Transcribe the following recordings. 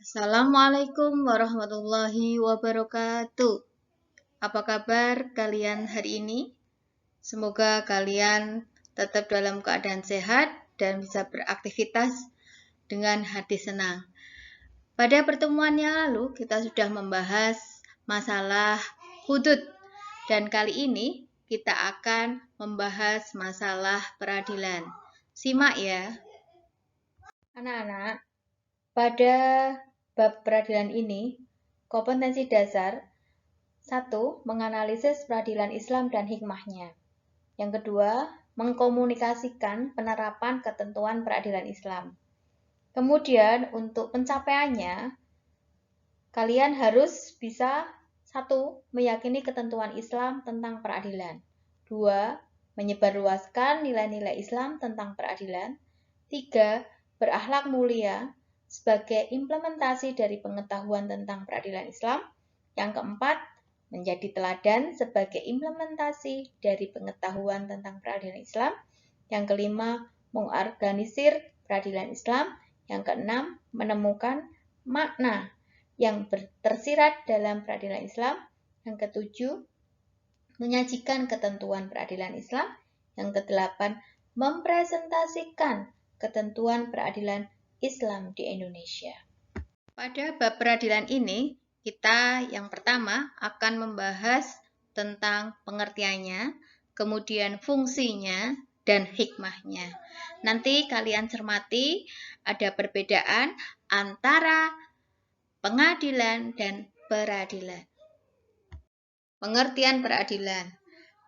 Assalamualaikum warahmatullahi wabarakatuh. Apa kabar kalian hari ini? Semoga kalian tetap dalam keadaan sehat dan bisa beraktivitas dengan hati senang. Pada pertemuan yang lalu kita sudah membahas masalah hudud dan kali ini kita akan membahas masalah peradilan. Simak ya. Anak-anak, pada bab peradilan ini, kompetensi dasar 1. Menganalisis peradilan Islam dan hikmahnya. Yang kedua, mengkomunikasikan penerapan ketentuan peradilan Islam. Kemudian, untuk pencapaiannya, kalian harus bisa 1. Meyakini ketentuan Islam tentang peradilan. 2. Menyebarluaskan nilai-nilai Islam tentang peradilan. 3. Berakhlak mulia sebagai implementasi dari pengetahuan tentang peradilan Islam. Yang keempat, menjadi teladan sebagai implementasi dari pengetahuan tentang peradilan Islam. Yang kelima, mengorganisir peradilan Islam. Yang keenam, menemukan makna yang tersirat dalam peradilan Islam. Yang ketujuh, menyajikan ketentuan peradilan Islam. Yang kedelapan, mempresentasikan ketentuan peradilan Islam di Indonesia. Pada bab peradilan ini, kita yang pertama akan membahas tentang pengertiannya, kemudian fungsinya, dan hikmahnya. Nanti kalian cermati ada perbedaan antara pengadilan dan peradilan. Pengertian peradilan.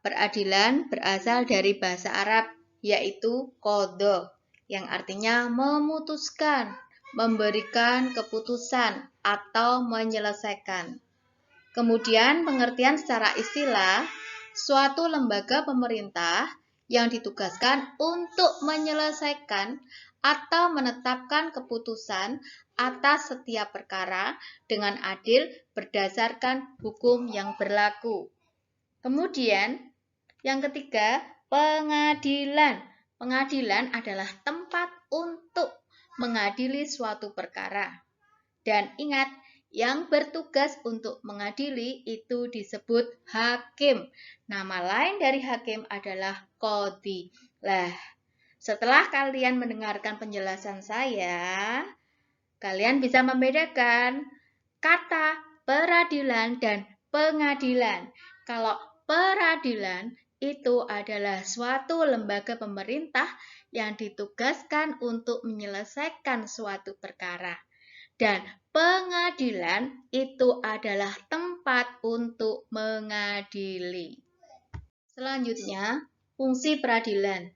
Peradilan berasal dari bahasa Arab, yaitu qadha, yang artinya memutuskan, memberikan keputusan, atau menyelesaikan. Kemudian pengertian secara istilah, suatu lembaga pemerintah yang ditugaskan untuk menyelesaikan atau menetapkan keputusan atas setiap perkara dengan adil berdasarkan hukum yang berlaku. Kemudian yang ketiga, pengadilan. Pengadilan adalah tempat untuk mengadili suatu perkara. Dan ingat, yang bertugas untuk mengadili itu disebut hakim. Nama lain dari hakim adalah qadhi. Setelah kalian mendengarkan penjelasan saya, kalian bisa membedakan kata peradilan dan pengadilan. Kalau peradilan itu adalah suatu lembaga pemerintah yang ditugaskan untuk menyelesaikan suatu perkara. Dan pengadilan itu adalah tempat untuk mengadili. Selanjutnya, fungsi peradilan.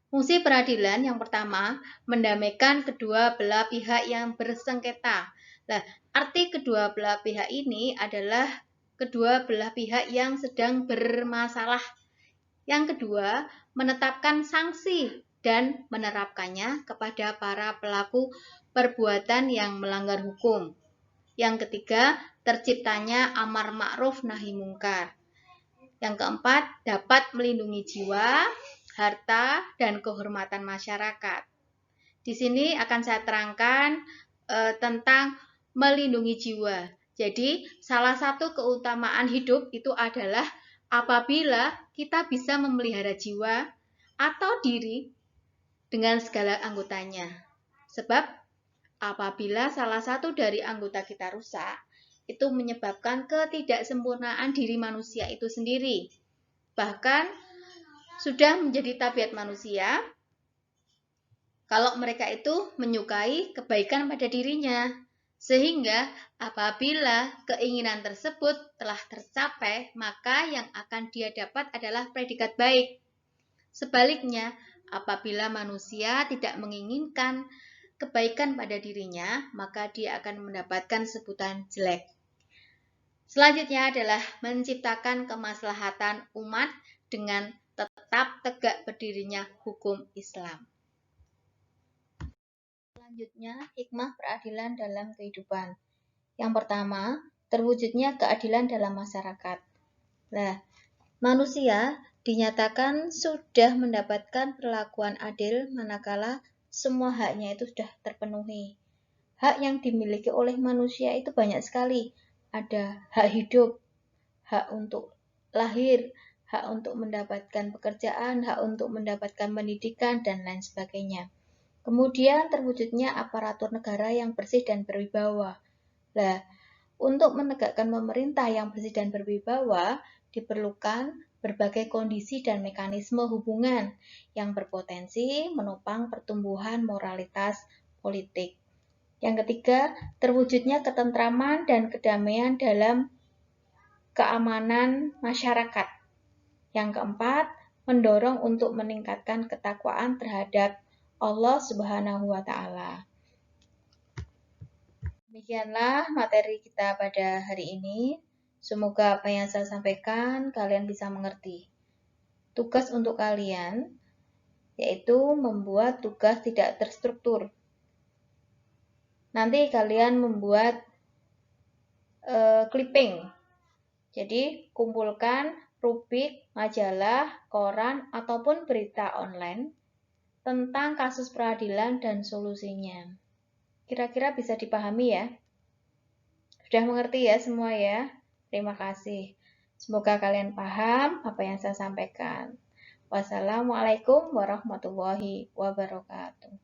Fungsi peradilan yang pertama, mendamaikan kedua belah pihak yang bersengketa. Arti kedua belah pihak ini adalah kedua belah pihak yang sedang bermasalah. Yang kedua, menetapkan sanksi dan menerapkannya kepada para pelaku perbuatan yang melanggar hukum. Yang ketiga, terciptanya amar ma'ruf nahi mungkar. Yang keempat, dapat melindungi jiwa, harta, dan kehormatan masyarakat. Di sini akan saya terangkan tentang melindungi jiwa. Jadi, salah satu keutamaan hidup itu adalah apabila kita bisa memelihara jiwa atau diri dengan segala anggotanya. Sebab apabila salah satu dari anggota kita rusak, itu menyebabkan ketidaksempurnaan diri manusia itu sendiri. Bahkan sudah menjadi tabiat manusia kalau mereka itu menyukai kebaikan pada dirinya. Sehingga apabila keinginan tersebut telah tercapai, maka yang akan dia dapat adalah predikat baik. Sebaliknya, apabila manusia tidak menginginkan kebaikan pada dirinya, maka dia akan mendapatkan sebutan jelek. Selanjutnya adalah menciptakan kemaslahatan umat dengan tetap tegak berdirinya hukum Islam. Selanjutnya, hikmah peradilan dalam kehidupan. Yang pertama, terwujudnya keadilan dalam masyarakat. Manusia dinyatakan sudah mendapatkan perlakuan adil manakala semua haknya itu sudah terpenuhi. Hak yang dimiliki oleh manusia itu banyak sekali. Ada hak hidup, hak untuk lahir, hak untuk mendapatkan pekerjaan, hak untuk mendapatkan pendidikan, dan lain sebagainya. Kemudian terwujudnya aparatur negara yang bersih dan berwibawa. Nah, untuk menegakkan pemerintah yang bersih dan berwibawa, diperlukan berbagai kondisi dan mekanisme hubungan yang berpotensi menopang pertumbuhan moralitas politik. Yang ketiga, terwujudnya ketentraman dan kedamaian dalam keamanan masyarakat. Yang keempat, mendorong untuk meningkatkan ketakwaan terhadap Allah Subhanahu wa Ta'ala. Demikianlah materi kita pada hari ini. Semoga apa yang saya sampaikan kalian bisa mengerti. Tugas untuk kalian yaitu membuat tugas tidak terstruktur. Nanti kalian membuat clipping. Jadi kumpulkan rubrik, majalah, koran, ataupun berita online tentang kasus peradilan dan solusinya. Kira-kira bisa dipahami ya? Sudah mengerti ya semua ya? Terima kasih. Semoga kalian paham apa yang saya sampaikan. Wassalamualaikum warahmatullahi wabarakatuh.